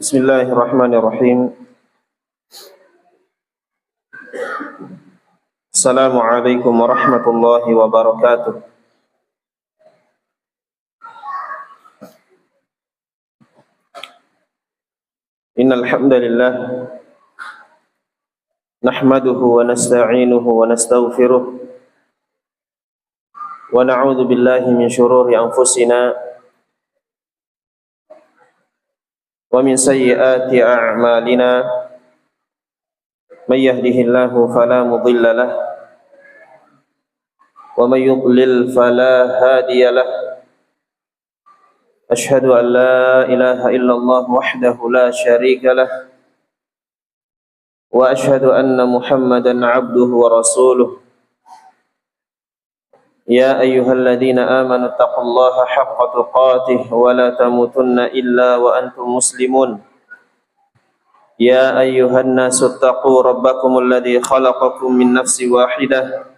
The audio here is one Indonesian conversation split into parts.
Bismillahirrahmanirrahim. Assalamualaikum warahmatullahi wabarakatuh. Innal hamdalillah nahmaduhu wa nasta'inuhu wa nastaghfiruh wa na'udzu billahi min shururi anfusina wa min sayyiati a'malina. May yahdihillahu fala mudilla lahu wa may yudlil fala hadiya lahu. Ashhadu an la ilaha illallah wahdahu la syarika lahu wa ashhadu anna Muhammadan 'abduhu wa rasuluh. Ya ayyuhalladzina amanu taqullaha haqqa tuqatih wa la tamutunna illa wa antum muslimun. Ya ayyuhan nasu taqu rabbakumul ladzi khalaqakum min nafsin wahidah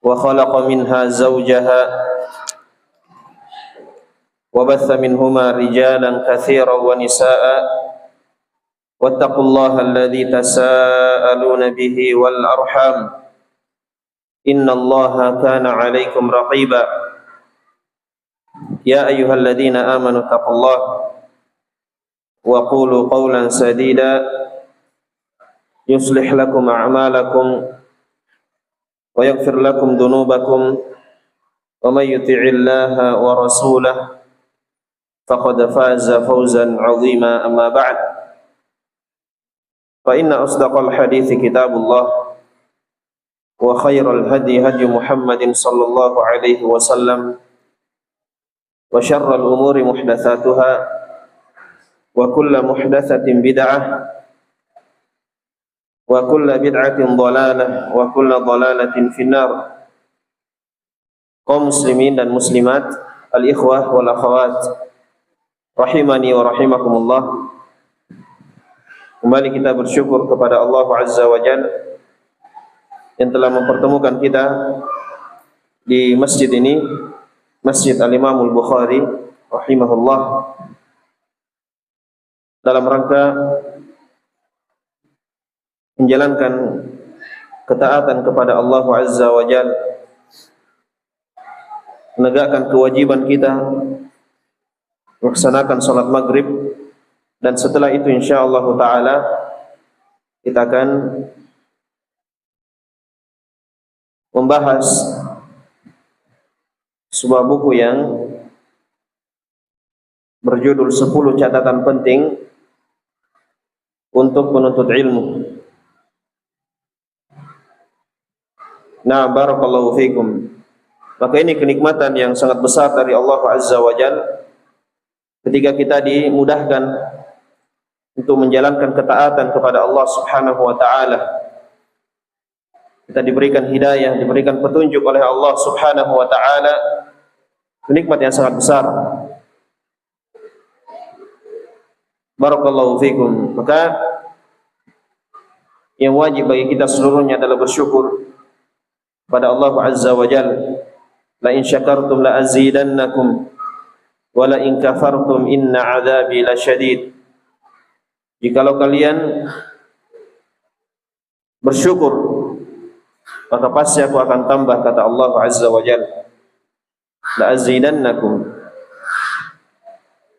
wa khalaqa minha zawjaha wa batha minhuma rijalan katsiran wa nisaa'a wattaqullaha alladzi tasaaluna bihi wal arham innallaha kana 'alaikum raqiba. Ya ayyuhalladzina amanu taqullaha wa qulu qawlan sadida yuslih lakum a'malakum wa yaghfir lakum dhunubakum wa may yuti'illaha wa rasulahu faqad faza fawzan 'azima. Amma ba'd, fa inna asdaqal hadithi kitabullah wa khairal hadi hadi Muhammadin sallallahu alaihi wasallam wa syarral umuri muhdatsatuha wa kullu muhdatsatin bid'ah wa kullu bid'atin dhalalah wa kullu dhalalatin finnar. Kaum muslimin dan muslimat, al-ikhwah wal akhawat rahimani wa rahimakumullah. Kembali kita bersyukur kepada Allah Azza wa Jalla yang telah mempertemukan kita di masjid ini, Masjid Al-Imam Al-Bukhari rahimahullah, dalam rangka menjalankan ketaatan kepada Allah Azza wa Jalla, menegakkan kewajiban kita melaksanakan salat maghrib, dan setelah itu insyaallah taala kita akan membahas sebuah buku yang berjudul 10 catatan penting untuk penuntut ilmu. Nah, barakallahu fikum. Maka ini kenikmatan yang sangat besar dari Allah Azza wa Jalla ketika kita dimudahkan untuk menjalankan ketaatan kepada Allah Subhanahu wa taala. Kita diberikan hidayah, diberikan petunjuk oleh Allah Subhanahu wa taala, nikmat yang sangat besar. Barakallahu fikum. Maka yang wajib bagi kita seluruhnya adalah bersyukur pada Allah Azza wa Jalla. La in syakartum la azidannakum wa la in kafartum inna 'adzabi lasyadid. Jikalau kalian bersyukur, maka pasti aku akan tambah, kata Allah Azza wa Jalla. La azidannakum.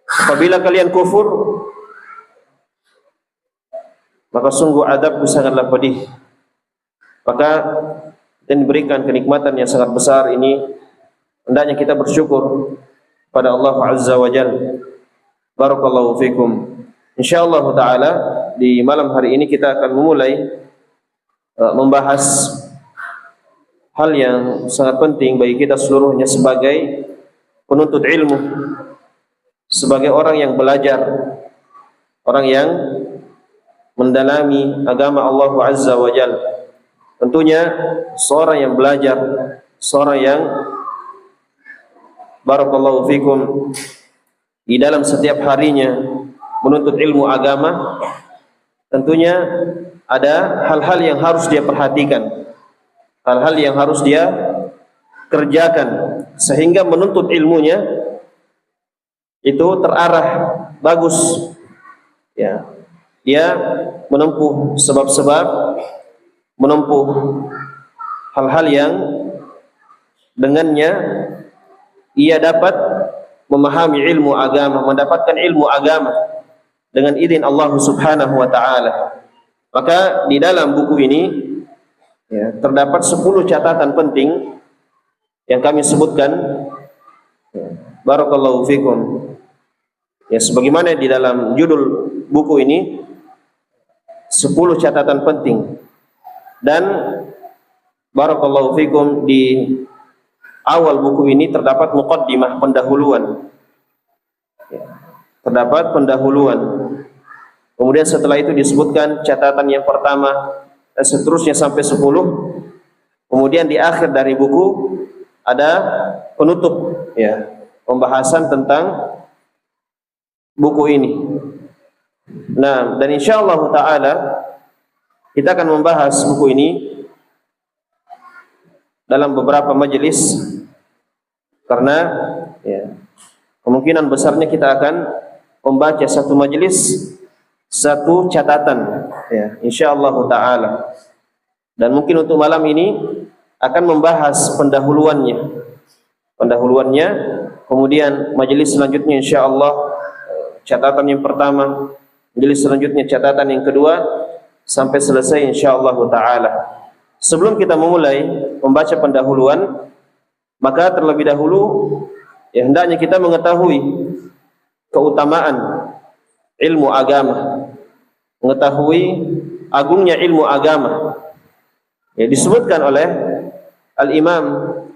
Apabila kalian kufur, maka sungguh adabku sangatlah pedih. Maka dan diberikan kenikmatan yang sangat besar ini, hendaknya kita bersyukur pada Allah Azza wa Jalla. Barakallahu fikum. Insyaallah taala di malam hari ini kita akan memulai membahas hal yang sangat penting bagi kita seluruhnya sebagai penuntut ilmu, sebagai orang yang belajar, orang yang mendalami agama Allah Azza wa Jalla. Tentunya seorang yang belajar, seorang yang barakallahu fikum di dalam setiap harinya menuntut ilmu agama, tentunya ada hal-hal yang harus dia perhatikan, hal-hal yang harus dia kerjakan, sehingga menuntut ilmunya itu terarah, bagus. Ya, dia menempuh sebab-sebab, menempuh hal-hal yang dengannya ia dapat memahami ilmu agama, mendapatkan ilmu agama dengan izin Allah Subhanahu wa taala. Maka di dalam buku ini ya, terdapat 10 catatan penting yang kami sebutkan. Barakallahu fikum. Ya, sebagaimana di dalam judul buku ini 10 catatan penting. Dan barakallahu fikum, di awal buku ini terdapat muqaddimah, pendahuluan. Ya, terdapat pendahuluan. Kemudian setelah itu disebutkan catatan yang pertama dan seterusnya sampai 10. Kemudian di akhir dari buku ada penutup, ya, pembahasan tentang buku ini. Nah, dan insyaallah taala kita akan membahas buku ini dalam beberapa majelis, karena ya, kemungkinan besarnya kita akan membaca satu majelis satu catatan, ya, insyaallah taala. Dan mungkin untuk malam ini akan membahas pendahuluannya, kemudian majelis selanjutnya insyaallah catatan yang pertama, majelis selanjutnya catatan yang kedua, sampai selesai insyaallah taala. Sebelum kita memulai membaca pendahuluan, maka terlebih dahulu ya, hendaknya kita mengetahui keutamaan ilmu agama, mengetahui agungnya ilmu agama. Ya, disebutkan oleh Al-Imam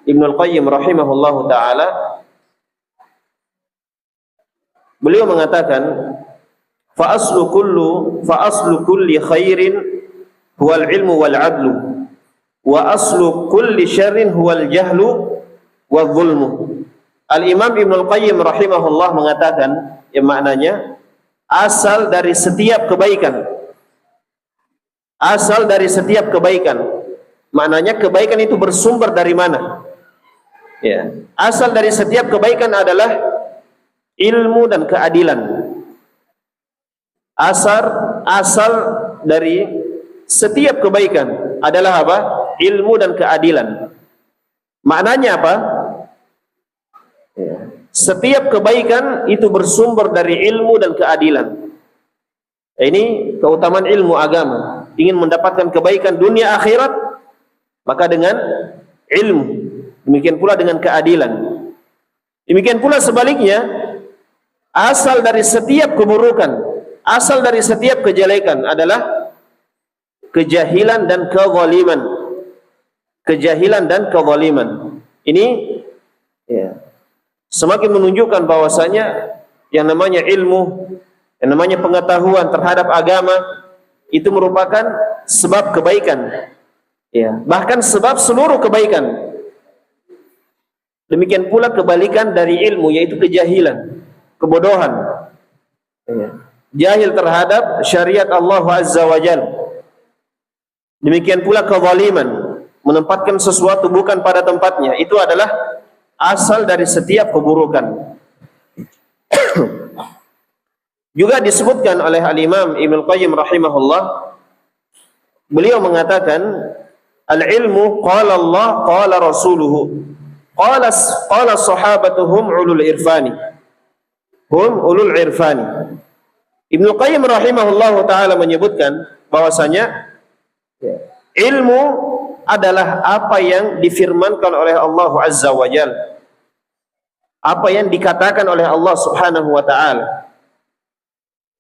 Ibnul Qayyim rahimahullahu ta'ala, beliau mengatakan, fa aslu kulli khairin huwal ilmu wal adlu, wa aslu kulli syarrin huwal jahlu wal zulmu. Al-Imam Ibnul Qayyim rahimahullah mengatakan, yang maknanya asal dari setiap kebaikan, asal dari setiap kebaikan. Maknanya kebaikan itu bersumber dari mana? Ya, asal dari setiap kebaikan adalah ilmu dan keadilan. Asal dari setiap kebaikan adalah apa? Ilmu dan keadilan. Maknanya apa? Ya, setiap kebaikan itu bersumber dari ilmu dan keadilan. Ini keutamaan ilmu agama. Ingin mendapatkan kebaikan dunia akhirat, maka dengan ilmu. Demikian pula dengan keadilan. Demikian pula sebaliknya, asal dari setiap keburukan, asal dari setiap kejelekan adalah kejahilan dan kezaliman. Kejahilan dan kezaliman. Ini ya, semakin menunjukkan bahwasanya yang namanya ilmu, yang namanya pengetahuan terhadap agama itu merupakan sebab kebaikan. Ya, bahkan sebab seluruh kebaikan. Demikian pula kebalikan dari ilmu, yaitu kejahilan, kebodohan. Ya, jahil terhadap syariat Allah Azza wa Jalla. Demikian pula kezaliman, menempatkan sesuatu bukan pada tempatnya. Itu adalah asal dari setiap keburukan. Juga disebutkan oleh Al-Imam Ibnul Qayyim rahimahullah, beliau mengatakan, al-ilmu qala Allah qala rasuluhu qala sahabatuhum ulul irfani, hum ulul irfani. Ibnu Qayyim rahimahullahu ta'ala menyebutkan bahwasanya ilmu adalah apa yang difirmankan oleh Allah Azza wa Jalla, apa yang dikatakan oleh Allah Subhanahu wa ta'ala.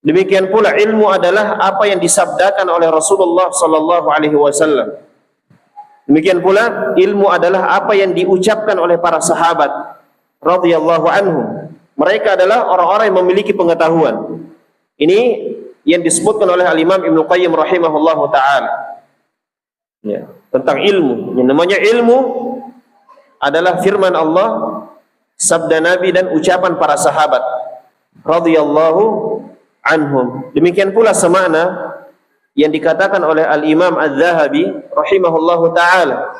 Demikian pula ilmu adalah apa yang disabdakan oleh Rasulullah sallallahu alaihi wasallam. Demikian pula ilmu adalah apa yang diucapkan oleh para sahabat radhiyallahu anhum. Mereka adalah orang-orang yang memiliki pengetahuan. Ini yang disebutkan oleh Al-Imam Ibnu Qayyim rahimahullahu taala. Ya, tentang ilmu. Yang namanya ilmu adalah firman Allah, sabda Nabi dan ucapan para sahabat radhiyallahu anhum. Demikian pula semakna yang dikatakan oleh Al-Imam Az-Zahabi rahimahullahu ta'ala.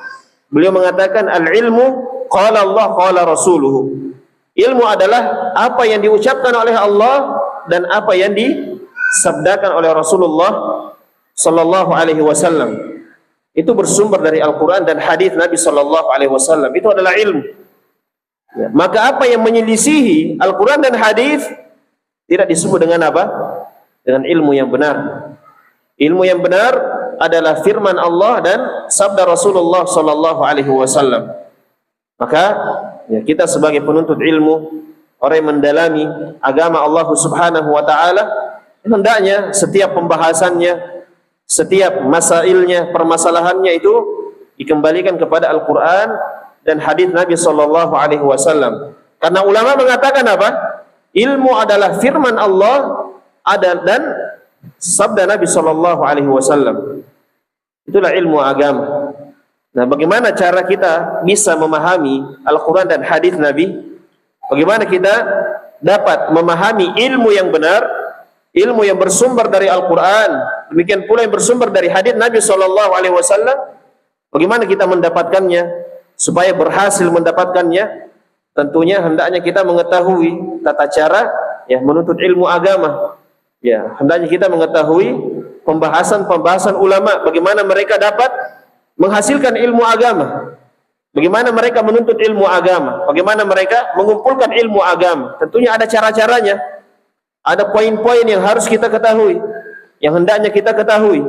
Beliau mengatakan, al-ilmu qala Allah qala rasuluhu. Ilmu adalah apa yang diucapkan oleh Allah dan apa yang disabdakan oleh Rasulullah sallallahu alaihi wasallam. Itu bersumber dari Al-Qur'an dan hadis Nabi sallallahu alaihi wasallam. Itu adalah ilmu. Ya, maka apa yang menyelisihi Al-Qur'an dan hadis tidak disebut dengan apa? Dengan ilmu yang benar. Ilmu yang benar adalah firman Allah dan sabda Rasulullah sallallahu alaihi wasallam. Maka ya, kita sebagai penuntut ilmu, orang yang mendalami agama Allah Subhanahu wa taala, hendaknya setiap pembahasannya, setiap masailnya, permasalahannya itu dikembalikan kepada Al-Qur'an dan hadis Nabi sallallahu alaihi wasallam. Karena ulama mengatakan apa? Ilmu adalah firman Allah dan sabda Nabi sallallahu alaihi wasallam. Itulah ilmu agama. Nah, bagaimana cara kita bisa memahami Al-Quran dan hadis Nabi? Bagaimana kita dapat memahami ilmu yang benar, ilmu yang bersumber dari Al-Quran, demikian pula yang bersumber dari hadis Nabi sallallahu alaihi wasallam? Bagaimana kita mendapatkannya supaya berhasil mendapatkannya? Tentunya hendaknya kita mengetahui tata cara ya menuntut ilmu agama. Ya, hendaknya kita mengetahui pembahasan-pembahasan ulama, bagaimana mereka dapat menghasilkan ilmu agama, bagaimana mereka menuntut ilmu agama, bagaimana mereka mengumpulkan ilmu agama. Tentunya ada cara-caranya, ada poin-poin yang harus kita ketahui, yang hendaknya kita ketahui.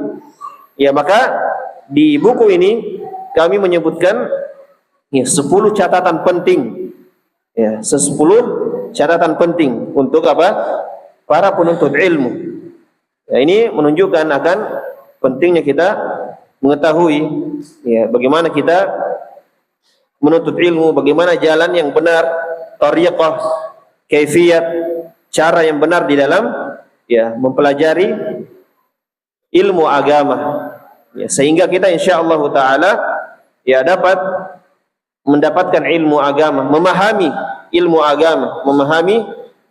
Ya, maka di buku ini kami menyebutkan ya, 10 catatan penting, ya, 10 catatan penting untuk apa? Para penuntut ilmu. Ya, ini menunjukkan akan pentingnya kita mengetahui ya, bagaimana kita menuntut ilmu, bagaimana jalan yang benar, tariqah, kaifiyat, cara yang benar di dalam ya mempelajari ilmu agama. Ya, sehingga kita insyaallah taala ya dapat mendapatkan ilmu agama, memahami ilmu agama, memahami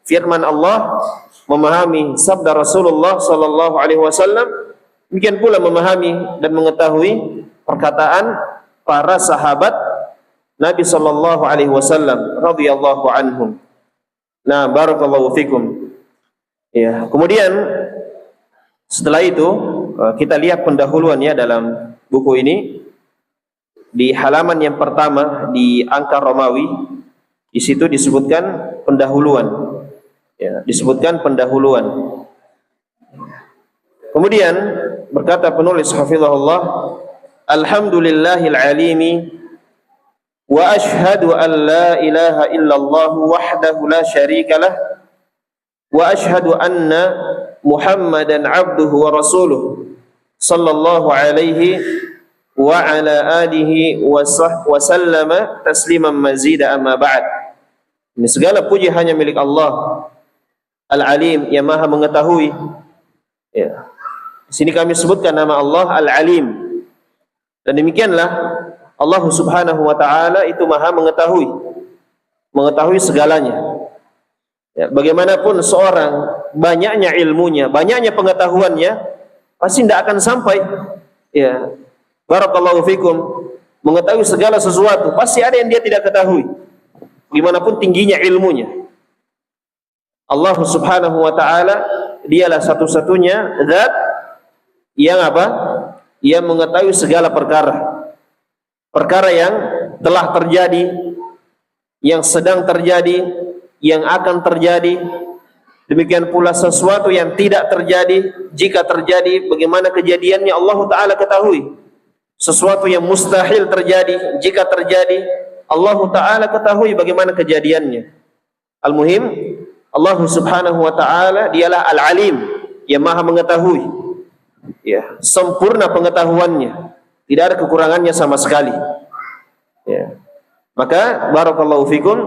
firman Allah, memahami sabda Rasulullah sallallahu alaihi wasallam, demikian pula memahami dan mengetahui perkataan para sahabat Nabi sallallahu alaihi wasallam radhiyallahu anhum. Nah, barakallahu fikum. Ya, kemudian setelah itu kita lihat pendahuluannya dalam buku ini di halaman yang pertama di angka Romawi. Di situ disebutkan pendahuluan. Ya, disebutkan pendahuluan. Kemudian berkata penulis hafizahullah, alhamdulillahil alimi wa ashhadu an la ilaha illallah wahdahu la syarikalah wa ashhadu anna Muhammadan abduhu wa rasuluh sallallahu alaihi wa ala alihi wa sallama tasliman mazida amma ba'd. Ini segala puji hanya milik Allah Al-Alim yang Maha mengetahui. Ya. Di sini kami sebutkan nama Allah Al-Alim. Dan demikianlah Allah Subhanahu wa taala itu Maha mengetahui. Mengetahui segalanya. Ya, bagaimanapun seorang banyaknya ilmunya, banyaknya pengetahuannya, pasti tidak akan sampai. Ya. Barakallahu fikum. Mengetahui segala sesuatu, pasti ada yang dia tidak ketahui. Bagaimanapun tingginya ilmunya. Allah Subhanahu wa taala dialah satu-satunya zat yang apa? Yang mengetahui segala perkara. Perkara yang telah terjadi, yang sedang terjadi, yang akan terjadi. Demikian pula sesuatu yang tidak terjadi, jika terjadi bagaimana kejadiannya Allah taala ketahui. Sesuatu yang mustahil terjadi, jika terjadi Allah taala ketahui bagaimana kejadiannya. Al-muhim Allah Subhanahu wa taala dialah Al-Alim yang Maha mengetahui. Ya, sempurna pengetahuannya. Tidak ada kekurangannya sama sekali. Ya. Maka barakallahu fikum,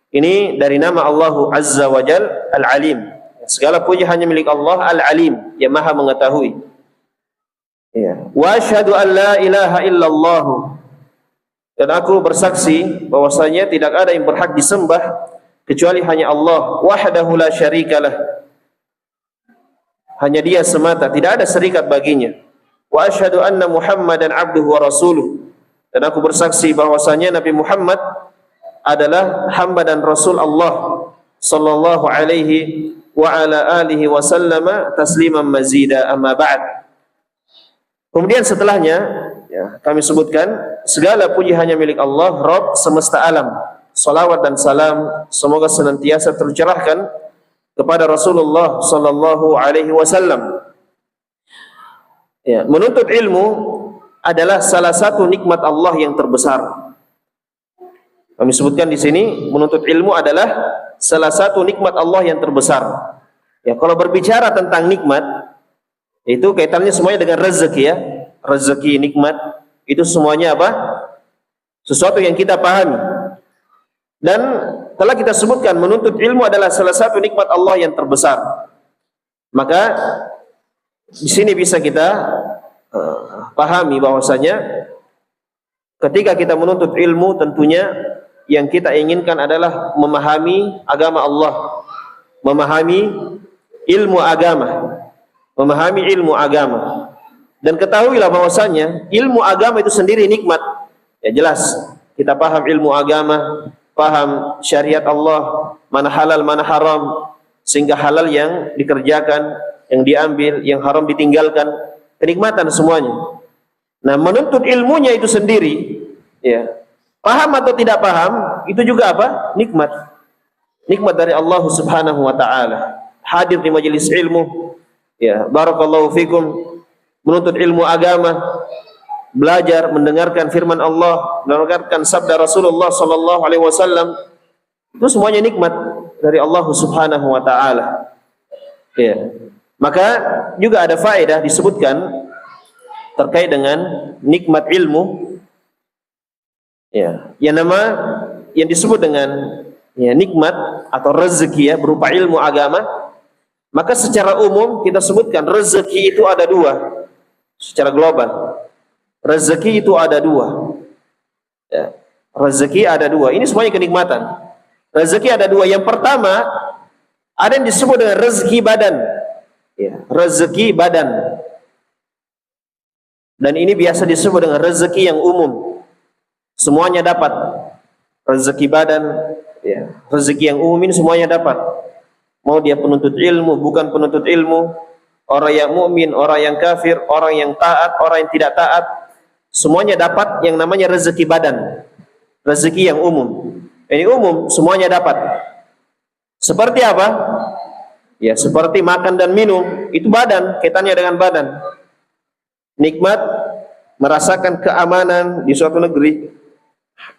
ini dari nama Allah Azza wa Jal Al-Alim. Segala puji hanya milik Allah Al-Alim yang Maha mengetahui. Ya. Wa asyhadu an la ilaha illallah. Dan aku bersaksi bahwasanya tidak ada yang berhak disembah kecuali hanya Allah wahdahu la syarikalah. Hanya dia semata, tidak ada serikat baginya. Wa asyhadu anna Muhammadan abduhu wa rasuluh. Dan aku bersaksi bahwasanya Nabi Muhammad adalah hamba dan Rasul Allah sallallahu alaihi wa ala alihi wasallama tasliman mazida, amma ba'd. Kemudian setelahnya kami sebutkan segala puji hanya milik Allah, Rabb semesta alam. Salawat dan salam semoga senantiasa tercurahkan kepada Rasulullah sallallahu alaihi wasallam. Menuntut ilmu adalah salah satu nikmat Allah yang terbesar. Kami sebutkan di sini menuntut ilmu adalah salah satu nikmat Allah yang terbesar. Kalau berbicara tentang nikmat, itu kaitannya semuanya dengan rezeki ya. Rezeki, nikmat, itu semuanya apa? Sesuatu yang kita pahami. Dan telah kita sebutkan menuntut ilmu adalah salah satu nikmat Allah yang terbesar. Maka di sini bisa kita pahami bahwasanya ketika kita menuntut ilmu, tentunya yang kita inginkan adalah memahami agama Allah, memahami ilmu agama, memahami ilmu agama. Dan ketahuilah bahwasanya ilmu agama itu sendiri nikmat. Ya jelas, kita paham ilmu agama, paham syariat Allah, mana halal, mana haram, sehingga halal yang dikerjakan, yang diambil, yang haram ditinggalkan, kenikmatan semuanya. Nah, menuntut ilmunya itu sendiri, ya, paham atau tidak paham, itu juga apa? Nikmat. Nikmat dari Allah Subhanahu wa taala. Hadir di majelis ilmu, ya, barakallahu fikum, menuntut ilmu agama, belajar, mendengarkan firman Allah, mendengarkan sabda Rasulullah sallallahu alaihi wasallam, itu semuanya nikmat dari Allah Subhanahu wa taala. Ya. Maka juga ada faedah disebutkan terkait dengan nikmat ilmu. Ya, yang disebut dengan nikmat atau rezeki ya berupa ilmu agama. Maka secara umum kita sebutkan rezeki itu ada dua. Secara global, rezeki itu ada dua. Ya, rezeki ada dua. Ini semuanya kenikmatan. Rezeki ada dua. Yang pertama, ada yang disebut dengan rezeki badan. Ya, rezeki badan. Dan ini biasa disebut dengan rezeki yang umum. Semuanya dapat. Rezeki badan, ya, rezeki yang umum ini semuanya dapat. Mau dia penuntut ilmu, bukan penuntut ilmu, orang yang mukmin, orang yang kafir, orang yang taat, orang yang tidak taat, semuanya dapat yang namanya rezeki badan, rezeki yang umum. Ini umum, semuanya dapat. Seperti apa? Ya, seperti makan dan minum, itu badan, kaitannya dengan badan. Nikmat, merasakan keamanan di suatu negeri.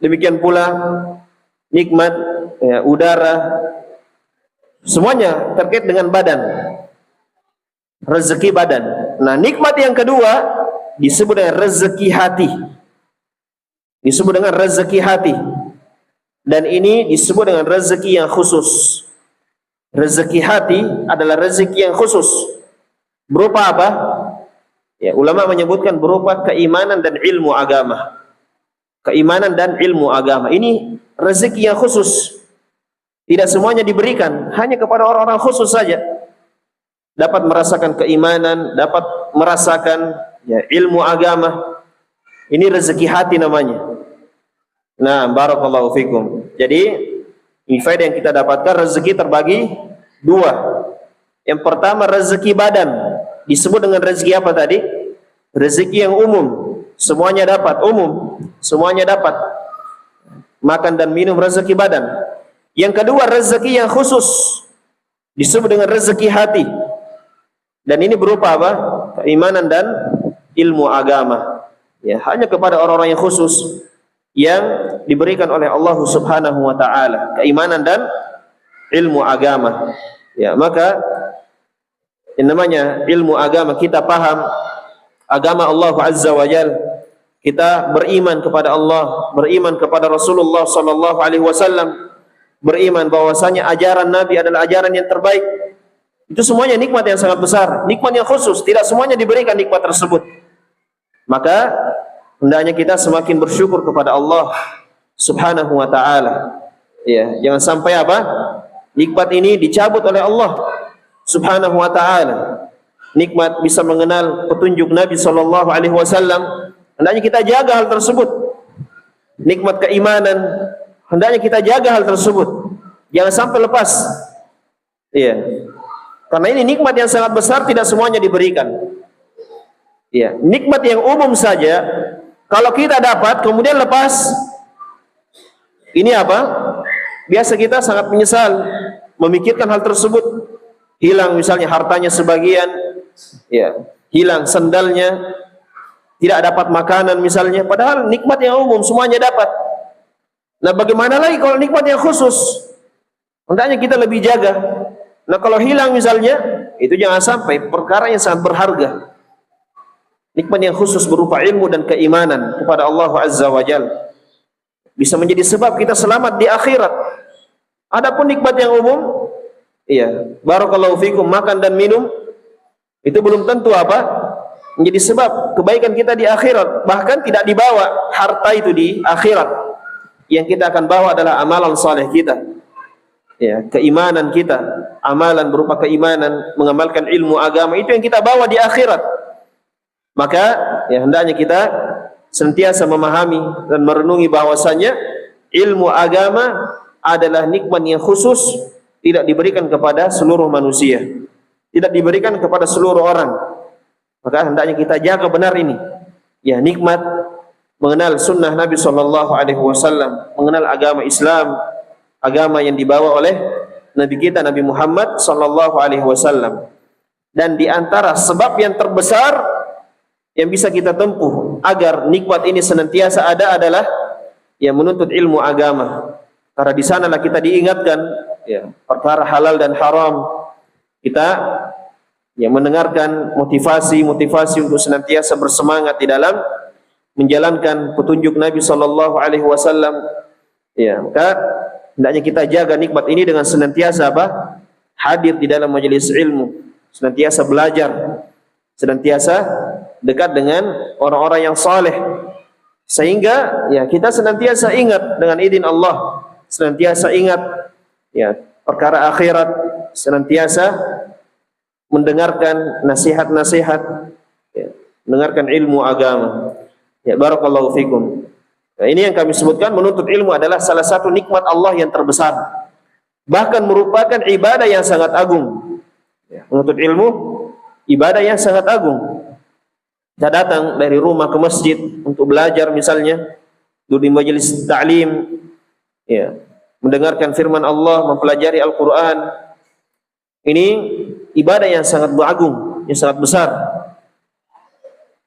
Demikian pula nikmat, ya, udara, semuanya terkait dengan badan. Rezeki badan. Nah, nikmat yang kedua disebut dengan rezeki hati. Disebut dengan rezeki hati. Dan ini disebut dengan rezeki yang khusus. Rezeki hati adalah rezeki yang khusus. Berupa apa? Ya, ulama menyebutkan berupa keimanan dan ilmu agama. Keimanan dan ilmu agama. Ini rezeki yang khusus. Tidak semuanya diberikan, hanya kepada orang-orang khusus saja. Dapat merasakan keimanan, dapat merasakan ilmu agama. Ini rezeki hati namanya. Nah, barakallahu fikum. Jadi, ini faedah yang kita dapatkan, rezeki terbagi dua. Yang pertama rezeki badan. Disebut dengan rezeki apa tadi? Rezeki yang umum. Semuanya dapat, umum. Semuanya dapat. Makan dan minum rezeki badan. Yang kedua rezeki yang khusus. Disebut dengan rezeki hati. Dan ini berupa apa? Keimanan dan ilmu agama. Ya, hanya kepada orang-orang yang khusus yang diberikan oleh Allah Subhanahu wa taala, keimanan dan ilmu agama. Ya, maka yang namanya ilmu agama, kita paham agama Allah Azza wa Jalla, kita beriman kepada Allah, beriman kepada Rasulullah sallallahu alaihi wasallam, beriman bahwasanya ajaran Nabi adalah ajaran yang terbaik. Itu semuanya nikmat yang sangat besar, nikmat yang khusus, tidak semuanya diberikan nikmat tersebut. Maka hendaknya kita semakin bersyukur kepada Allah Subhanahu wa taala. Ya, jangan sampai apa? Nikmat ini dicabut oleh Allah Subhanahu wa taala. Nikmat bisa mengenal petunjuk Nabi sallallahu alaihi wasallam, hendaknya kita jaga hal tersebut. Nikmat keimanan, hendaknya kita jaga hal tersebut. Jangan sampai lepas. Iya. Karena ini nikmat yang sangat besar, tidak semuanya diberikan. Iya, nikmat yang umum saja kalau kita dapat kemudian lepas, ini apa? Biasa kita sangat menyesal memikirkan hal tersebut. Hilang misalnya hartanya sebagian, ya, hilang sendalnya, tidak dapat makanan misalnya, padahal nikmat yang umum semuanya dapat. Nah, bagaimana lagi kalau nikmat yang khusus? Hendaknya kita lebih jaga. Nah, kalau hilang misalnya, itu jangan sampai perkara yang sangat berharga. Nikmat yang khusus berupa ilmu dan keimanan kepada Allah Azza wa Jalla bisa menjadi sebab kita selamat di akhirat. Adapun nikmat yang umum, iya, barakallahu fikum, makan dan minum, itu belum tentu apa? Menjadi sebab kebaikan kita di akhirat. Bahkan tidak dibawa harta itu di akhirat. Yang kita akan bawa adalah amalan saleh kita. Ya, keimanan kita, amalan berupa keimanan, mengamalkan ilmu agama, itu yang kita bawa di akhirat. Maka ya hendaknya kita senantiasa memahami dan merenungi bahwasanya ilmu agama adalah nikmat yang khusus, tidak diberikan kepada seluruh manusia, tidak diberikan kepada seluruh orang. Maka hendaknya kita jaga benar ini. Ya, nikmat mengenal sunnah Nabi SAW, mengenal agama Islam, agama yang dibawa oleh Nabi kita Nabi Muhammad SAW. Dan di antara sebab yang terbesar yang bisa kita tempuh agar nikmat ini senantiasa ada adalah ya menuntut ilmu agama. Karena di sanalah kita diingatkan ya perkara halal dan haram. Kita ya mendengarkan motivasi untuk senantiasa bersemangat di dalam menjalankan petunjuk Nabi SAW. Ya, maka hendaknya kita jaga nikmat ini dengan senantiasa apa? Hadir di dalam majelis ilmu, senantiasa belajar, senantiasa dekat dengan orang-orang yang saleh, sehingga ya kita senantiasa ingat dengan izin Allah, senantiasa ingat ya perkara akhirat, senantiasa mendengarkan nasihat-nasihat, ya, mendengarkan ilmu agama. Ya, barakallahu fikum. Nah, ini yang kami sebutkan, menuntut ilmu adalah salah satu nikmat Allah yang terbesar, bahkan merupakan ibadah yang sangat agung. Ya, menuntut ilmu ibadah yang sangat agung. Kita datang dari rumah ke masjid untuk belajar misalnya, duduk di majelis ta'lim, ya, mendengarkan firman Allah, mempelajari Al-Quran. Ini ibadah yang sangat agung, yang sangat besar.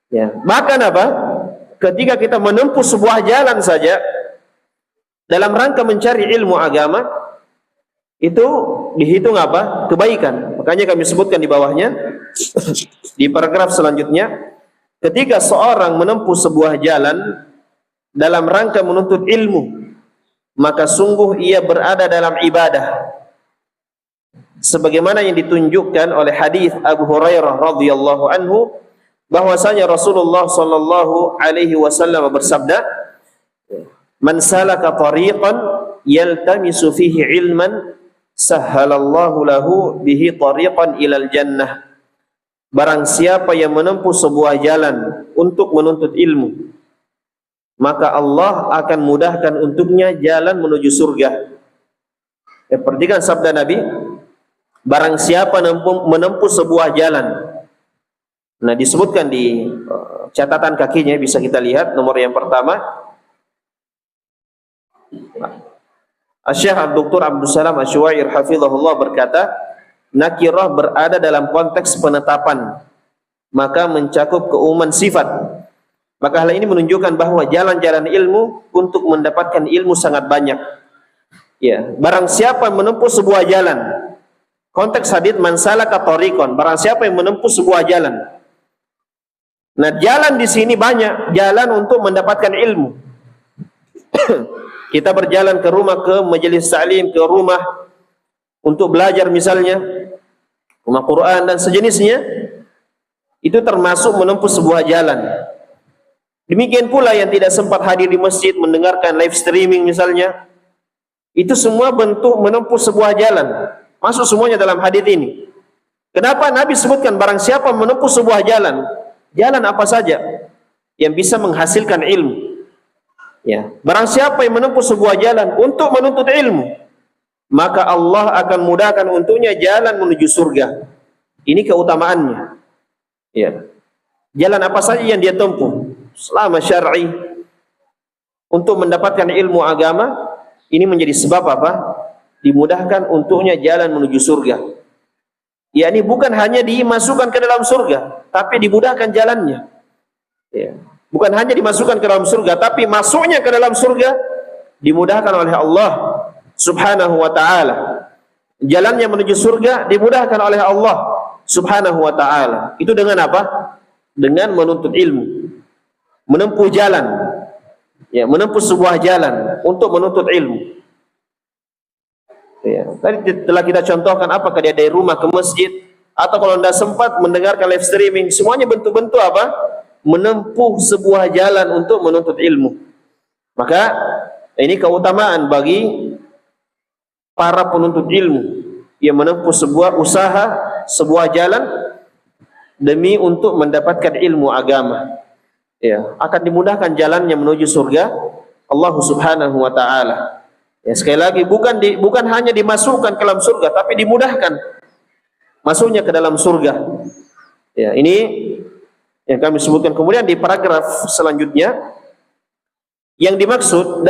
Ya, bahkan apa? Ketika kita menempuh sebuah jalan saja dalam rangka mencari ilmu agama, itu dihitung apa? Kebaikan. Makanya kami sebutkan di bawahnya di paragraf selanjutnya, ketika seorang menempuh sebuah jalan dalam rangka menuntut ilmu, maka sungguh ia berada dalam ibadah. Sebagaimana yang ditunjukkan oleh hadis Abu Hurairah radhiyallahu anhu, bahwasanya Rasulullah sallallahu alaihi wasallam bersabda, "Man salaka tariqan yaltamisu fihi ilman, sahhalallahu lahu bihi tariqan ilal jannah." Barang siapa yang menempuh sebuah jalan untuk menuntut ilmu, maka Allah akan mudahkan untuknya jalan menuju surga. Perhatikan sabda Nabi, barang siapa menempuh sebuah jalan. Nah, disebutkan di catatan kakinya, bisa kita lihat nomor yang pertama. Syekh Dr. Abdul Salam Asy-Syuair hafizahullah berkata, nakirah berada dalam konteks penetapan, maka mencakup keumuman sifat. Maka hal ini menunjukkan bahwa jalan-jalan ilmu untuk mendapatkan ilmu sangat banyak. Ya, barang siapa menempuh sebuah jalan. Konteks hadits man salaka tariqan, barang siapa yang menempuh sebuah jalan. Nah, jalan di sini banyak, jalan untuk mendapatkan ilmu. Kita berjalan ke rumah, ke majelis ta'lim, ke rumah untuk belajar misalnya, rumah Quran dan sejenisnya, itu termasuk menempuh sebuah jalan. Demikian pula yang tidak sempat hadir di masjid mendengarkan live streaming misalnya, itu semua bentuk menempuh sebuah jalan. Masuk semuanya dalam hadis ini. Kenapa Nabi sebutkan barang siapa menempuh sebuah jalan? Jalan apa saja yang bisa menghasilkan ilmu. Ya, barang siapa yang menempuh sebuah jalan untuk menuntut ilmu, maka Allah akan mudahkan untuknya jalan menuju surga. Ini keutamaannya. Ya. Jalan apa saja yang dia tempuh selama syar'i untuk mendapatkan ilmu agama, ini menjadi sebab apa? Dimudahkan untuknya jalan menuju surga. yakni bukan hanya dimasukkan ke dalam surga, tapi dimudahkan jalannya. Ya. Bukan hanya dimasukkan ke dalam surga, tapi masuknya ke dalam surga dimudahkan oleh Allah Subhanahu wa taala. Jalannya menuju surga dimudahkan oleh Allah Subhanahu wa taala. Itu dengan apa? Dengan menuntut ilmu. Menempuh jalan. Ya, menempuh sebuah jalan untuk menuntut ilmu. Ya, tadi telah kita contohkan apakah dia dari rumah ke masjid atau kalau tidak sempat mendengarkan live streaming, semuanya bentuk-bentuk apa? Menempuh sebuah jalan untuk menuntut ilmu. Maka ini keutamaan bagi para penuntut ilmu yang menempuh sebuah usaha, sebuah jalan demi untuk mendapatkan ilmu agama. Ya, akan dimudahkan jalannya menuju surga Allah Subhanahu wa taala. Ya, sekali lagi bukan hanya dimasukkan ke dalam surga, tapi dimudahkan masuknya ke dalam surga. Ya, ini yang kami sebutkan. Kemudian di paragraf selanjutnya, yang dimaksud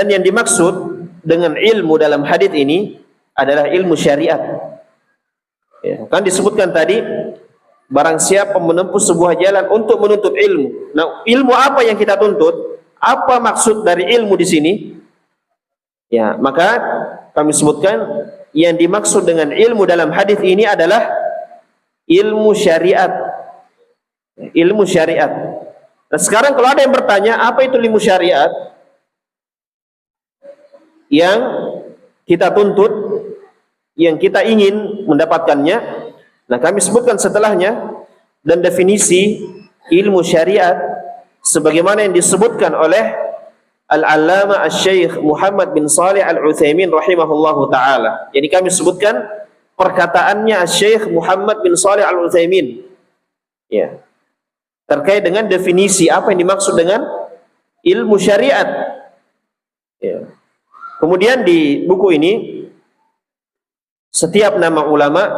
dengan ilmu dalam hadis ini adalah ilmu syariat. Ya, kan disebutkan tadi, barang siapa menempuh sebuah jalan untuk menuntut ilmu. Nah, ilmu apa yang kita tuntut? Apa maksud dari ilmu di sini? Ya, maka kami sebutkan yang dimaksud dengan ilmu dalam hadis ini adalah ilmu syariat. Ilmu syariat. Nah, sekarang kalau ada yang bertanya, apa itu ilmu syariat yang kita tuntut, yang kita ingin mendapatkannya? Nah, kami sebutkan setelahnya, dan definisi ilmu syariat sebagaimana yang disebutkan oleh Al-Allamah Asy-Syaikh Muhammad bin Shalih Al-Utsaimin rahimahullahu taala. Jadi kami sebutkan perkataannya Asy-Syaikh Muhammad bin Shalih Al-Utsaimin. Ya. Terkait dengan definisi apa yang dimaksud dengan ilmu syariat. Ya. Kemudian di buku ini setiap nama ulama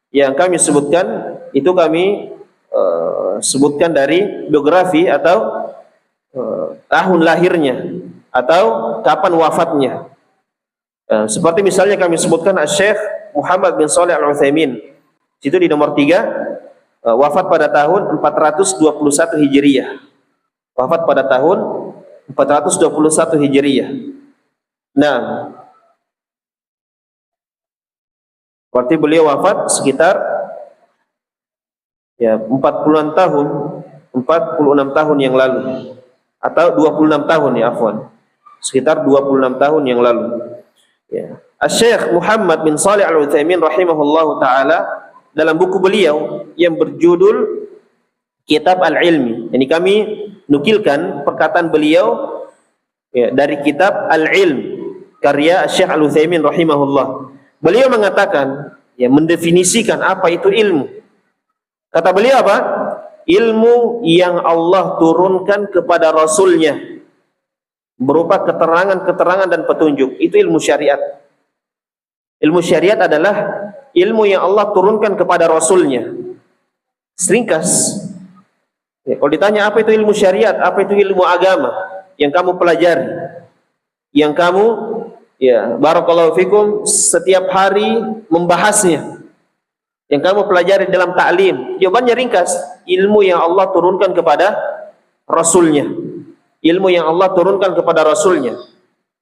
yang kami sebutkan itu kami sebutkan dari biografi atau tahun lahirnya atau kapan wafatnya. Seperti misalnya kami sebutkan Syekh Muhammad bin Shalih Al-Utsaimin. Itu di nomor 3, wafat pada tahun 421 Hijriyah. Wafat pada tahun 421 Hijriyah. Nah, berarti beliau wafat sekitar 46 tahun yang lalu, atau 26 tahun ya, afwan. Sekitar 26 tahun yang lalu. Ya. Asy-Syaikh Muhammad bin Shalih Al-Utsaimin rahimahullahu taala dalam buku beliau yang berjudul Kitab Al-Ilmi. Ini kami nukilkan perkataan beliau dari kitab Al-Ilm karya Syekh Al-Utsaimin rahimahullah. Beliau mengatakan, mendefinisikan apa itu ilmu. Kata beliau apa? Ilmu yang Allah turunkan kepada Rasulnya berupa keterangan-keterangan dan petunjuk. Itu ilmu syariat. Ilmu syariat adalah ilmu yang Allah turunkan kepada Rasulnya. Seringkas. Kalau ditanya apa itu ilmu syariat, apa itu ilmu agama yang kamu pelajari, yang kamu barakallahu fikum setiap hari membahasnya, yang kamu pelajari dalam ta'lim, jawabannya ringkas, ilmu yang Allah turunkan kepada Rasulnya. Ilmu yang Allah turunkan kepada Rasulnya.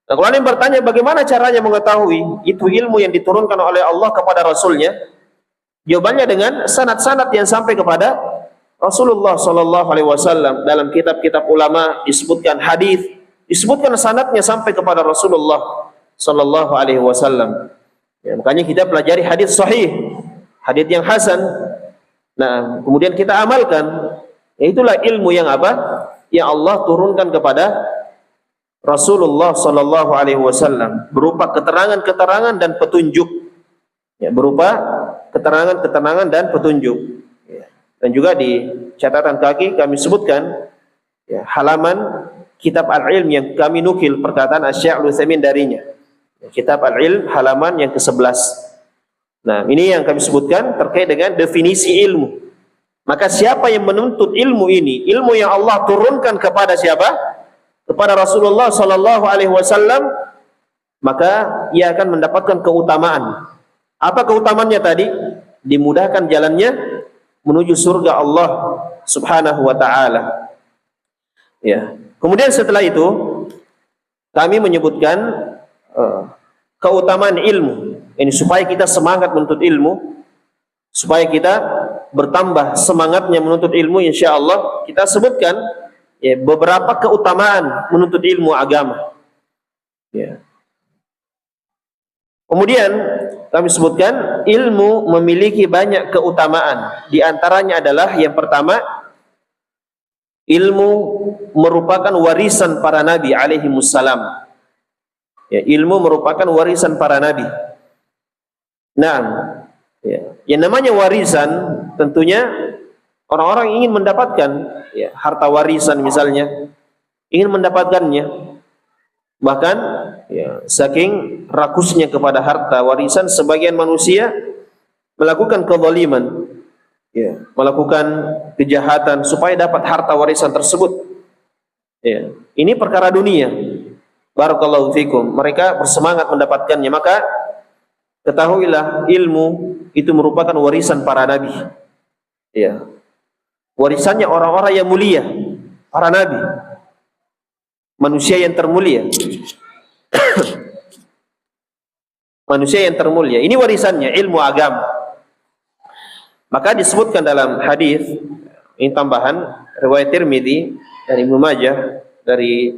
Nah, kalau ada yang bertanya bagaimana caranya mengetahui itu ilmu yang diturunkan oleh Allah kepada Rasulnya, jawabannya dengan sanad-sanad yang sampai kepada Rasulullah Sallallahu Alaihi Wasallam. Dalam kitab-kitab ulama disebutkan hadis, disebutkan sanadnya sampai kepada Rasulullah Sallallahu Alaihi Wasallam. Makanya kita pelajari hadis sahih, hadis yang hasan. Nah, kemudian kita amalkan. Itulah ilmu yang apa? Yang Allah turunkan kepada Rasulullah Sallallahu Alaihi Wasallam berupa keterangan-keterangan dan petunjuk. Berupa keterangan-keterangan dan petunjuk. Dan juga di catatan kaki kami sebutkan halaman kitab Al-Ilm yang kami nukil perkataan Asy-Syaikh Al-Utsaimin darinya. Kitab Al-Ilm halaman yang ke-11. Nah, ini yang kami sebutkan terkait dengan definisi ilmu. Maka siapa yang menuntut ilmu ini, ilmu yang Allah turunkan kepada siapa? Kepada Rasulullah sallallahu alaihi wasallam, maka ia akan mendapatkan keutamaan. Apa keutamaannya tadi? Dimudahkan jalannya menuju surga Allah Subhanahu wa taala. Ya. Kemudian setelah itu kami menyebutkan keutamaan ilmu. Ini supaya kita semangat menuntut ilmu, supaya kita bertambah semangatnya menuntut ilmu, insyaallah kita sebutkan ya beberapa keutamaan menuntut ilmu agama. Ya. Kemudian kami sebutkan ilmu memiliki banyak keutamaan. Di antaranya adalah yang pertama, ilmu merupakan warisan para nabi alaihimussalam. Ya, ilmu merupakan warisan para nabi. Nah, ya, yang namanya warisan tentunya orang-orang ingin mendapatkan ya, harta warisan misalnya, ingin mendapatkannya. Bahkan ya, saking rakusnya kepada harta warisan, sebagian manusia melakukan kezaliman, ya, melakukan kejahatan supaya dapat harta warisan tersebut. Ya, ini perkara dunia. Barakallahu fikum. Mereka bersemangat mendapatkannya. Maka ketahuilah ilmu itu merupakan warisan para nabi. Ya, warisannya orang-orang yang mulia, para nabi, manusia yang termulia. Manusia yang termulia. Ini warisannya, ilmu agama. Maka disebutkan dalam hadis, ini tambahan riwayat Tirmidzi dan Ibnu Majah dari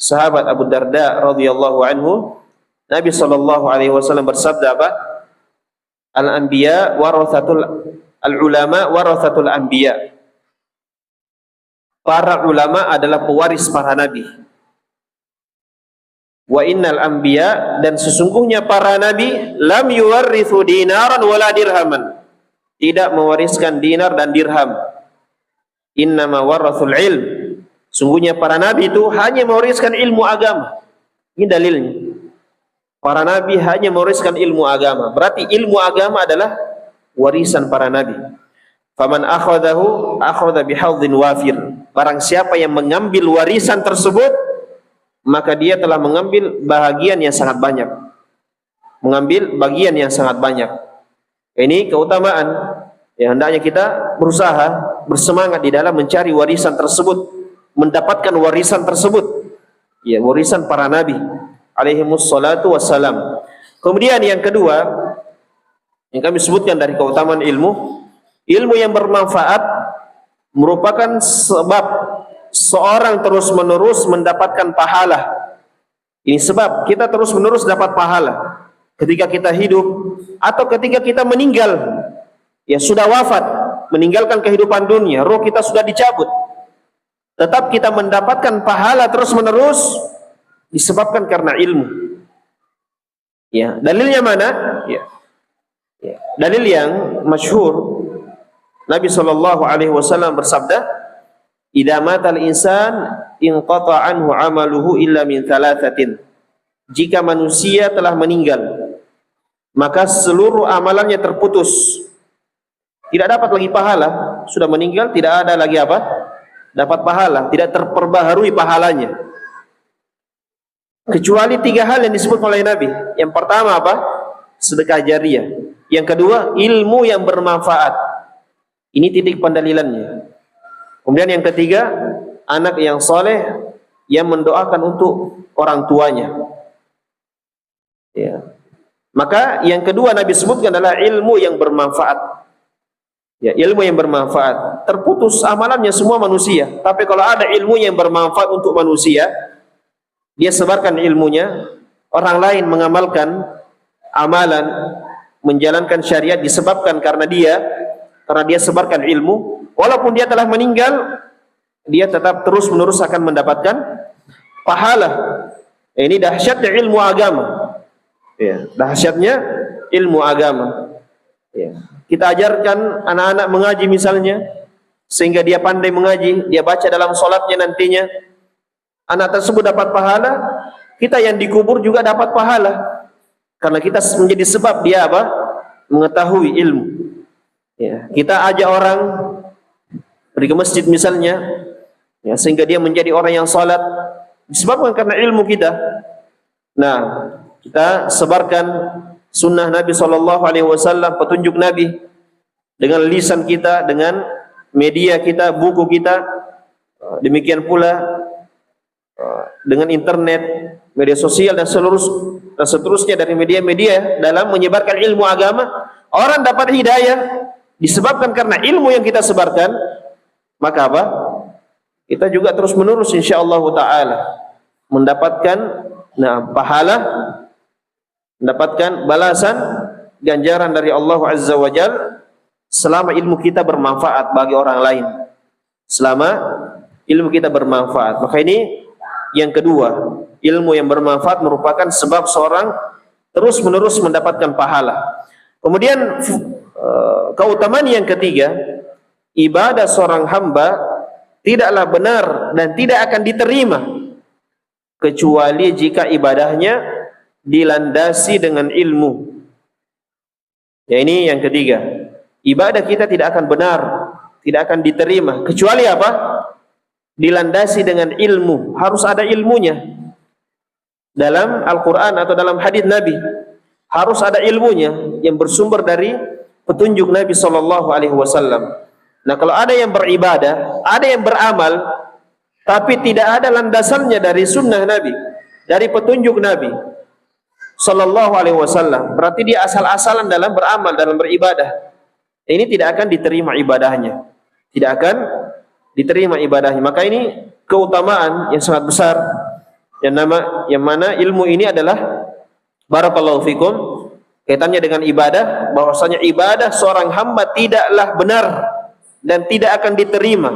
sahabat Abu Darda radhiyallahu anhu, Nabi sallallahu alaihi wasallam bersabda apa? Al-anbiya warathatul al-ulama warathatul anbiya. Para ulama adalah pewaris para nabi. Wa innal anbiya, dan sesungguhnya para nabi, lam yuwarrithu dinaran wala dirhaman, tidak mewariskan dinar dan dirham. Innama warathul ilm, sungguhnya para nabi itu hanya mewariskan ilmu agama. Ini dalilnya. Para nabi hanya mewariskan ilmu agama. Berarti ilmu agama adalah warisan para nabi. Faman akhadahu akhadha bihadzin wafir. Barang siapa yang mengambil warisan tersebut, maka dia telah mengambil bahagian yang sangat banyak. Mengambil bagian yang sangat banyak. Ini keutamaan. Ya, hendaknya kita berusaha, bersemangat di dalam mencari warisan tersebut, mendapatkan warisan tersebut. Ya, warisan para nabi alaihimus salatu wassalam. Kemudian yang kedua yang kami sebutkan dari keutamaan ilmu, ilmu yang bermanfaat merupakan sebab seorang terus-menerus mendapatkan pahala. Ini sebab kita terus-menerus dapat pahala ketika kita hidup atau ketika kita meninggal. Ya, sudah wafat, meninggalkan kehidupan dunia, roh kita sudah dicabut, tetap kita mendapatkan pahala terus-menerus disebabkan karena ilmu. Ya, dalilnya mana? Ya. Ya, dalil yang masyhur, Nabi sallallahu alaihi wasallam bersabda, "Idza matal insan inqata anhu amaluhu illa min thalathatin." Jika manusia telah meninggal, maka seluruh amalannya terputus. Tidak dapat lagi pahala, sudah meninggal tidak ada lagi apa? Dapat pahala, tidak terperbaharui pahalanya. Kecuali tiga hal yang disebut oleh Nabi. Yang pertama apa? Sedekah jariyah. Yang kedua, ilmu yang bermanfaat. Ini titik pendalilannya. Kemudian yang ketiga, anak yang soleh yang mendoakan untuk orang tuanya. Ya. Maka yang kedua Nabi sebutkan adalah ilmu yang bermanfaat. Ya, ilmu yang bermanfaat. Terputus amalannya semua manusia. Tapi kalau ada ilmu yang bermanfaat untuk manusia, dia sebarkan ilmunya, orang lain mengamalkan amalan, menjalankan syariat disebabkan karena dia sebarkan ilmu, walaupun dia telah meninggal, dia tetap terus-menerus akan mendapatkan pahala. Ini dahsyatnya ilmu agama. Ya, dahsyatnya ilmu agama. Ya. Kita ajarkan anak-anak mengaji misalnya, sehingga dia pandai mengaji, dia baca dalam sholatnya nantinya, anak tersebut dapat pahala, kita yang dikubur juga dapat pahala. Karena kita menjadi sebab dia apa? Mengetahui ilmu. Ya, kita ajak orang pergi ke masjid misalnya, ya, sehingga dia menjadi orang yang salat disebabkan karena ilmu kita. Nah, kita sebarkan sunnah Nabi SAW, petunjuk Nabi dengan lisan kita, dengan media kita, buku kita. Demikian pula dengan internet, media sosial dan seterusnya dari media-media dalam menyebarkan ilmu agama. Orang dapat hidayah disebabkan karena ilmu yang kita sebarkan. Maka apa? Kita juga terus menerus insyaallah taala mendapatkan pahala, mendapatkan balasan, ganjaran dari Allah Azza wa Jalla selama ilmu kita bermanfaat bagi orang lain. Selama ilmu kita bermanfaat. Maka ini yang kedua, ilmu yang bermanfaat merupakan sebab seorang terus menerus mendapatkan pahala. Kemudian keutamaan yang ketiga, ibadah seorang hamba tidaklah benar dan tidak akan diterima kecuali jika ibadahnya dilandasi dengan ilmu. Ya, ini yang ketiga. Ibadah kita tidak akan benar, tidak akan diterima kecuali apa? Dilandasi dengan ilmu. Harus ada ilmunya. Dalam Al-Quran atau dalam hadis Nabi harus ada ilmunya yang bersumber dari petunjuk Nabi SAW. Nah, kalau ada yang beribadah, ada yang beramal, tapi tidak ada landasannya dari sunnah Nabi, dari petunjuk Nabi SAW, berarti dia asal-asalan dalam beramal, dalam beribadah. Ini tidak akan diterima ibadahnya, tidak akan diterima ibadahnya. Maka ini keutamaan yang sangat besar, yang mana ilmu ini adalah barakallahu fikum kaitannya dengan ibadah, bahwasanya ibadah seorang hamba tidaklah benar dan tidak akan diterima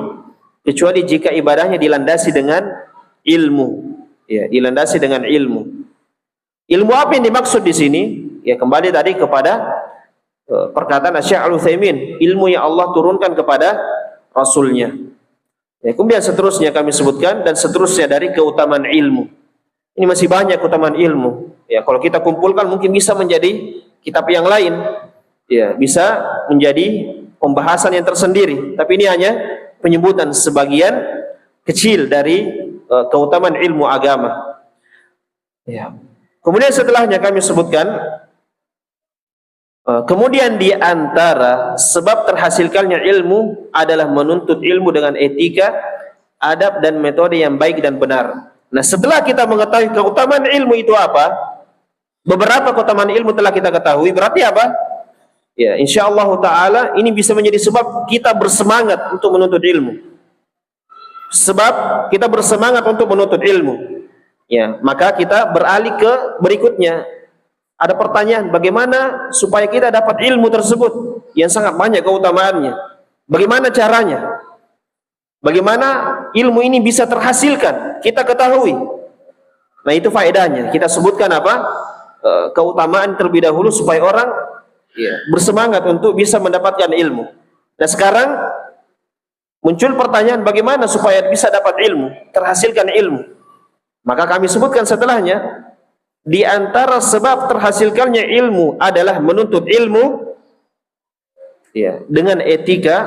kecuali jika ibadahnya dilandasi dengan ilmu. Ya, dilandasi dengan ilmu. Ilmu apa yang dimaksud di sini? Ya, kembali tadi kepada perkataan Syekh Al-Utsaimin, ilmu yang Allah turunkan kepada Rasulnya. Ya, kemudian seterusnya kami sebutkan dan seterusnya dari keutamaan ilmu. Ini masih banyak keutamaan ilmu. Ya, kalau kita kumpulkan mungkin bisa menjadi kitab yang lain. Ya, bisa menjadi pembahasan yang tersendiri. Tapi ini hanya penyebutan sebagian kecil dari keutamaan ilmu agama. Ya. Kemudian setelahnya kami sebutkan, kemudian di antara sebab terhasilkannya ilmu adalah menuntut ilmu dengan etika, adab dan metode yang baik dan benar. Nah, setelah kita mengetahui keutamaan ilmu itu apa, beberapa keutamaan ilmu telah kita ketahui, berarti apa? Ya, insyaallah taala ini bisa menjadi sebab kita bersemangat untuk menuntut ilmu. Sebab kita bersemangat untuk menuntut ilmu. Ya, maka kita beralih ke berikutnya. Ada pertanyaan, bagaimana supaya kita dapat ilmu tersebut yang sangat banyak keutamaannya? Bagaimana caranya? Bagaimana ilmu ini bisa terhasilkan? Kita ketahui. Nah, itu faedahnya. Kita sebutkan apa? Keutamaan terlebih dahulu supaya orang bersemangat untuk bisa mendapatkan ilmu. Nah, sekarang muncul pertanyaan, bagaimana supaya bisa dapat ilmu, terhasilkan ilmu? Maka kami sebutkan setelahnya, di antara sebab terhasilkannya ilmu adalah menuntut ilmu dengan etika,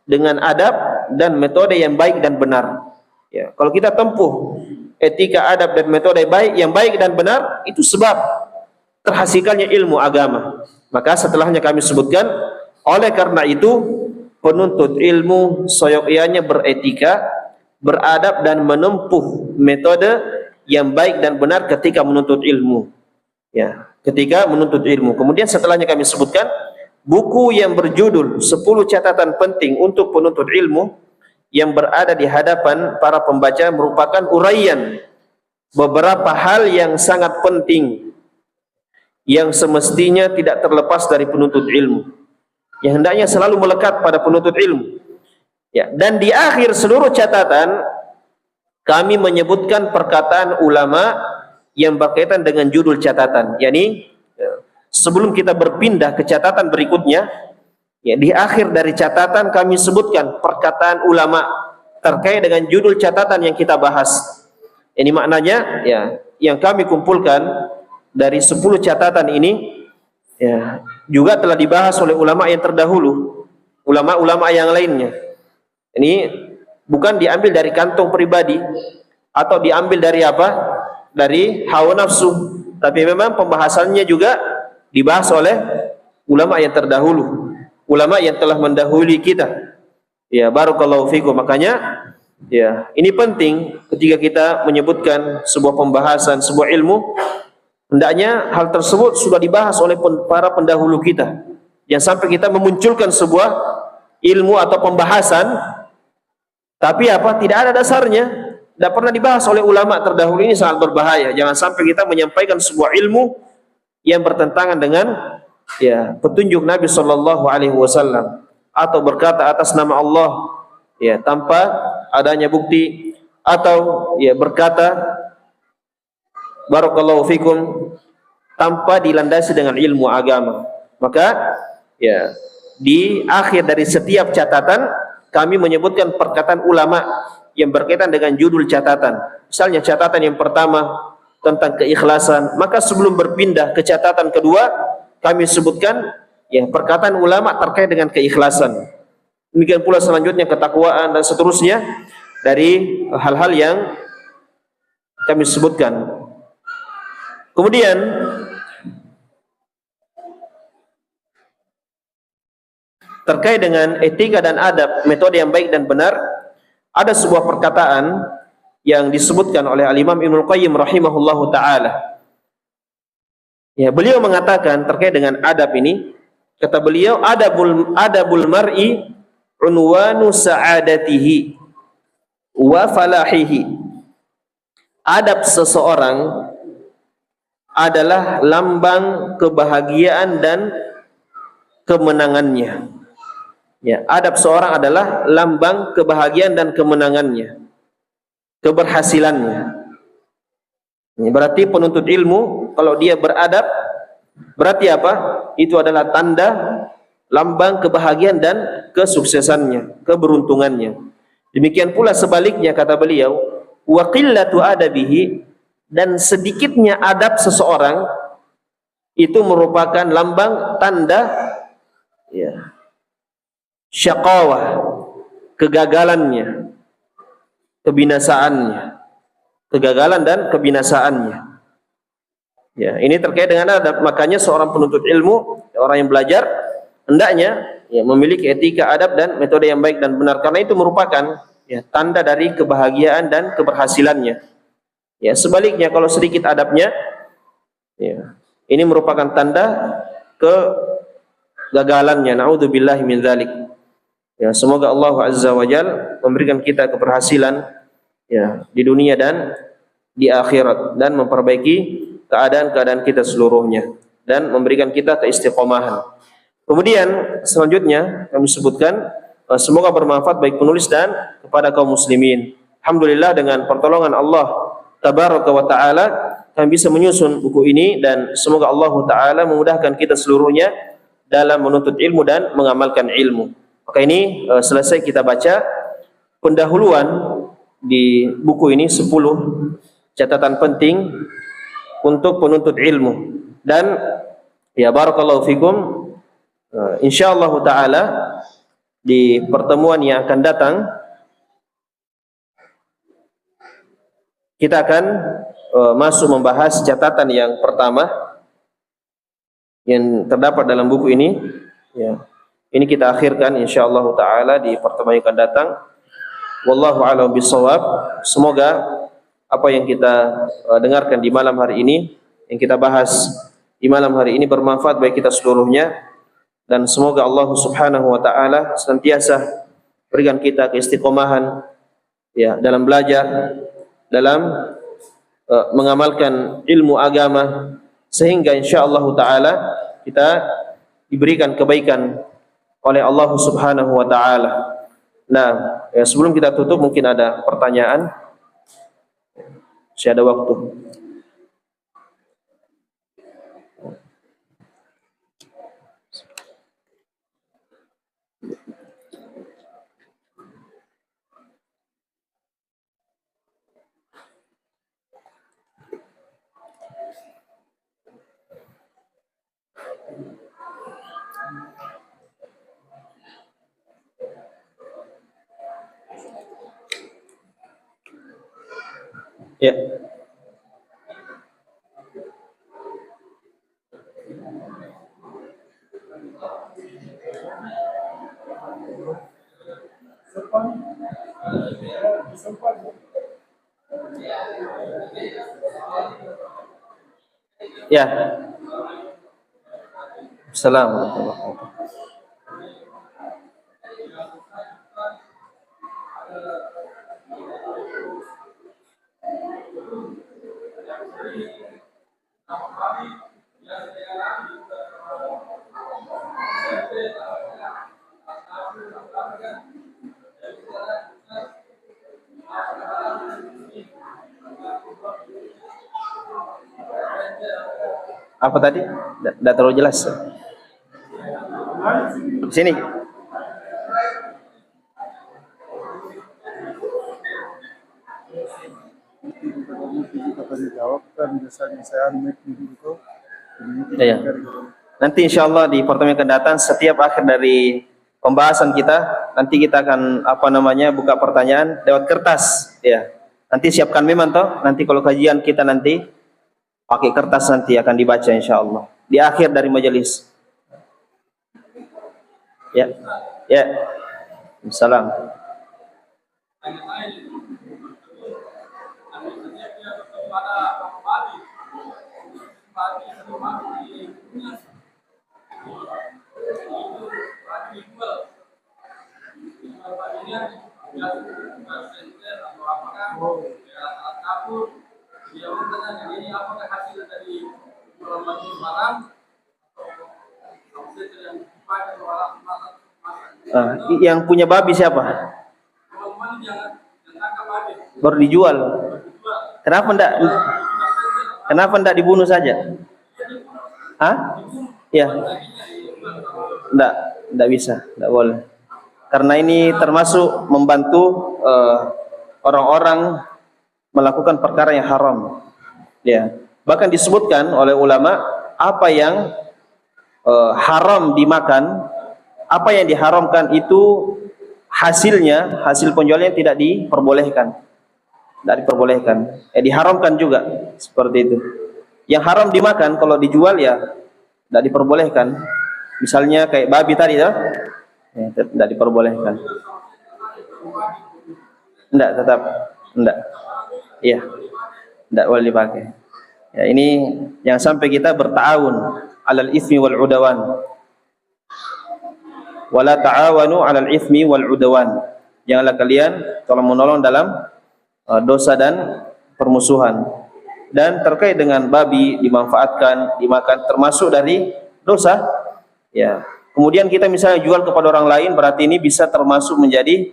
dengan adab dan metode yang baik dan benar. Ya, kalau kita tempuh etika, adab dan metode yang baik dan benar, itu sebab terhasilkannya ilmu agama. Maka setelahnya kami sebutkan, oleh karena itu penuntut ilmu seyogyanya beretika, beradab dan menempuh metode yang baik dan benar ketika menuntut ilmu. Ya, ketika menuntut ilmu. Kemudian setelahnya kami sebutkan buku yang berjudul 10 catatan penting untuk penuntut ilmu yang berada di hadapan para pembaca merupakan uraian beberapa hal yang sangat penting yang semestinya tidak terlepas dari penuntut ilmu, yang hendaknya selalu melekat pada penuntut ilmu. Ya, dan di akhir seluruh catatan kami menyebutkan perkataan ulama yang berkaitan dengan judul catatan. Yani sebelum kita berpindah ke catatan berikutnya, ya, di akhir dari catatan kami sebutkan perkataan ulama terkait dengan judul catatan yang kita bahas. Ini maknanya ya, yang kami kumpulkan dari 10 catatan ini ya, juga telah dibahas oleh ulama yang terdahulu, ulama-ulama yang lainnya. Ini bukan diambil dari kantong pribadi atau diambil dari apa? Dari hawa nafsu, tapi memang pembahasannya juga dibahas oleh ulama yang terdahulu, ulama yang telah mendahului kita. Ya, barakallahu fikum. Makanya ya, ini penting ketika kita menyebutkan sebuah pembahasan, sebuah ilmu, hendaknya hal tersebut sudah dibahas oleh para pendahulu kita. Jangan sampai kita memunculkan sebuah ilmu atau pembahasan tapi apa? Tidak ada dasarnya, tidak pernah dibahas oleh ulama terdahulu. Ini sangat berbahaya. Jangan sampai kita menyampaikan sebuah ilmu yang bertentangan dengan ya petunjuk Nabi Shallallahu Alaihi Wasallam, atau berkata atas nama Allah ya tanpa adanya bukti, atau ya berkata barakallahu fikum tanpa dilandasi dengan ilmu agama. Maka ya, di akhir dari setiap catatan kami menyebutkan perkataan ulama yang berkaitan dengan judul catatan. Misalnya catatan yang pertama tentang keikhlasan, maka sebelum berpindah ke catatan kedua kami sebutkan ya perkataan ulama terkait dengan keikhlasan. Demikian pula selanjutnya ketakwaan dan seterusnya dari hal-hal yang kami sebutkan. Kemudian terkait dengan etika dan adab, metode yang baik dan benar, ada sebuah perkataan yang disebutkan oleh Al-Imam Ibnu Qayyim rahimahullahu taala. Ya, beliau mengatakan terkait dengan adab ini, kata beliau, adabul mar'i unwanu sa'adatihi wa falahihi. Adab seseorang adalah lambang kebahagiaan dan kemenangannya. Ya, adab seorang adalah lambang kebahagiaan dan kemenangannya, keberhasilannya. Ini berarti penuntut ilmu kalau dia beradab, berarti apa? Itu adalah tanda lambang kebahagiaan dan kesuksesannya, keberuntungannya. Demikian pula sebaliknya, kata beliau, wa qillatu adabihi, dan sedikitnya adab seseorang itu merupakan lambang tanda ya syaqawah, kegagalannya, kebinasaannya, kegagalan dan kebinasaannya. Ya, ini terkait dengan adab. Makanya seorang penuntut ilmu, orang yang belajar, hendaknya ya memiliki etika, adab dan metode yang baik dan benar, karena itu merupakan ya tanda dari kebahagiaan dan keberhasilannya. Ya, sebaliknya kalau sedikit adabnya, ya, ini merupakan tanda kegagalannya. Naudzubillahi min dzalik. Ya, semoga Allah Azza wa Jalla memberikan kita keberhasilan ya di dunia dan di akhirat, dan memperbaiki keadaan-keadaan kita seluruhnya, dan memberikan kita keistiqomahan. Kemudian selanjutnya kami sebutkan semoga bermanfaat baik penulis dan kepada kaum muslimin. Alhamdulillah, dengan pertolongan Allah Tabaraka wa ta'ala kami bisa menyusun buku ini, dan semoga Allah Ta'ala memudahkan kita seluruhnya dalam menuntut ilmu dan mengamalkan ilmu. Maka ini selesai kita baca pendahuluan di buku ini, 10 catatan penting untuk penuntut ilmu. Dan ya barakallahu fikum, insyaallah taala di pertemuan yang akan datang kita akan masuk membahas catatan yang pertama yang terdapat dalam buku ini ya. Ini kita akhirkan insyaallah taala di pertemuan yang akan datang. Wallahu a'lam bishawab. Semoga apa yang kita dengarkan di malam hari ini, yang kita bahas di malam hari ini, bermanfaat bagi kita seluruhnya, dan semoga Allah Subhanahu wa taala senantiasa berikan kita keistiqomahan ya dalam belajar, dalam mengamalkan ilmu agama, sehingga insyaallah taala kita diberikan kebaikan oleh Allah Subhanahu wa taala. Nah, ya, sebelum kita tutup mungkin ada pertanyaan. Masih ada waktu. Ya. Ya. Assalamualaikum. Apa tadi? Tidak terlalu jelas. Sini. Ya. Nanti insya Allah di pertemuan yang akan datang, setiap akhir dari pembahasan kita, nanti kita akan buka pertanyaan lewat kertas. Ya. Nanti siapkan memang toh. Nanti kalau kajian kita nanti pakai kertas, nanti akan dibaca insya Allah di akhir dari majelis. Ya. Ya. Salam. Yang punya babi siapa? Baru dijual. Kenapa ndak dibunuh saja? Hah? Ya. Ndak bisa, ndak boleh. Karena ini termasuk membantu orang-orang melakukan perkara yang haram. Ya. Bahkan disebutkan oleh ulama apa yang haram dimakan, apa yang diharamkan itu hasilnya, hasil penjualnya tidak diperbolehkan. Tidak diperbolehkan. Diharamkan juga seperti itu. Yang haram dimakan kalau dijual ya tidak diperbolehkan. Misalnya kayak babi tadi ya, tidak diperbolehkan. Tidak, tetap tidak. Iya, tidak boleh dipakai. Ya, ini yang sampai kita berta'awun alal itsmi wal udwan. Wala ta'awanu 'alal itsmi wal udwan. Janganlah kalian tolong menolong dalam dosa dan permusuhan. Dan terkait dengan babi dimanfaatkan, dimakan, termasuk dari dosa. Ya. Kemudian kita misalnya jual kepada orang lain, berarti ini bisa termasuk menjadi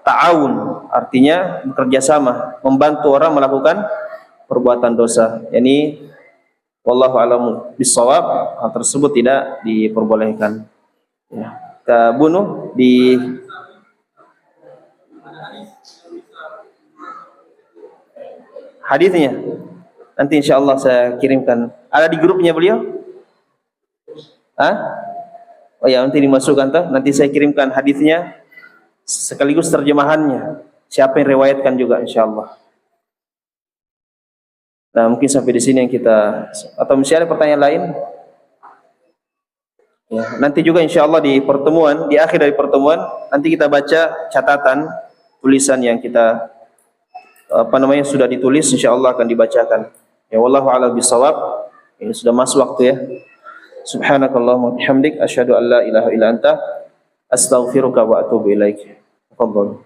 ta'awun, artinya bekerja sama, membantu orang melakukan perbuatan dosa. Yani wallahu a'lam bissawab, hal tersebut tidak diperbolehkan. Ya. Kita bunuh di hadisnya. Nanti insya Allah saya kirimkan. Ada di grupnya beliau? Hah? Oh ya, nanti dimasukkan tuh. Nanti saya kirimkan hadisnya sekaligus terjemahannya. Siapa yang riwayatkan juga insya Allah. Nah, mungkin sampai di sini yang kita, atau masih ada pertanyaan lain? Ya, nanti juga insya Allah di pertemuan, di akhir dari pertemuan, nanti kita baca catatan tulisan yang kita sudah ditulis, insya Allah akan dibacakan. Ya, wallahu a'lam bishawab. Ini sudah masuk waktu ya. Subhanakallahumma bihamdik asyhadu an la ilaha illa anta astaghfiruka wa atubu ilaik. Tafadhal.